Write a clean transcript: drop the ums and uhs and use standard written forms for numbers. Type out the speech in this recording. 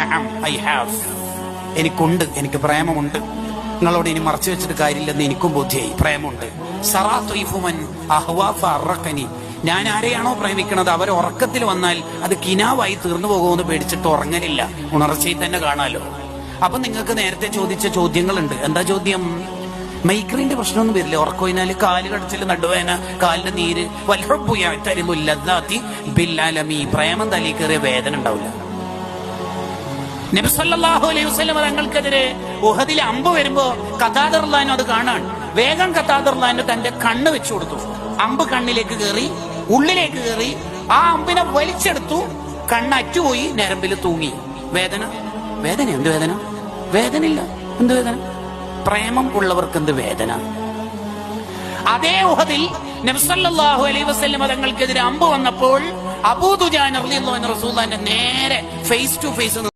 നഅം I have, എനിക്കുണ്ട്, എനിക്ക് പ്രേമമുണ്ട്. നിങ്ങളോട് ഇനി മറച്ചു വെച്ചിട്ട് കാര്യമില്ലെന്ന് എനിക്കും ബോധ്യായി. പ്രേമുണ്ട്. സറാത്തുഫുമൻ അഹ്വാ ഫറഖനി, ഞാൻ ആരെയാണോ പ്രേമിക്കുന്നത് അവർ ഉറക്കത്തിൽ വന്നാൽ അത് കിനാവായി തീർന്നു പോകുമെന്ന് പേടിച്ചിട്ട് ഉറങ്ങലില്ല. ഉണർച്ചയിൽ തന്നെ കാണാലോ. അപ്പൊ നിങ്ങൾക്ക് നേരത്തെ ചോദിച്ച ചോദ്യങ്ങളുണ്ട്. എന്താ ചോദ്യം? മൈഗ്രെയിന്റെ പ്രശ്നമൊന്നും വരില്ല? ഉറക്കൊഴിഞ്ഞാല് കാല് കടച്ചിൽ, നടുവേന, കാലിന്റെ നീര്, പ്രേമം തലി കയറിയ വേദന ഉണ്ടാവില്ല. നബി സല്ലല്ലാഹു അലൈഹി വസല്ലം തങ്ങൾക്കെതിരെ ഉഹദിൽ അമ്പ് വരുമ്പോ ഖതാദ റളിയല്ലാഹു അൻഹു അത് കാണാൻ വേഗം ഖതാദ റളിയല്ലാഹു അൻഹു തന്റെ കണ്ണ് വെച്ചു കൊടുത്തു. അമ്പ് കണ്ണിലേക്ക് കയറി, ഉള്ളിലേക്ക് കയറി, ആ അമ്പിനെ വലിച്ചെടുത്തു. കണ്ണ് അറ്റുപോയി, ഞരമ്പിൽ തൂങ്ങി. വേദന വേദന എന്ത് വേദന? വേദനയില്ല. എന്ത് വേദന? പ്രേമം ഉള്ളവർക്ക് എന്ത് വേദന? അതേ ഉഹദിൽ നബി സല്ലല്ലാഹു അലൈഹി വസല്ലം തങ്ങൾക്കെതിരെ അമ്പ് വന്നപ്പോൾ അബൂ ദുജാന റളിയല്ലാഹു അൻഹു റസൂലുള്ളാഹിന്റെ നേരെ ഫേസ് ടു ഫേസ്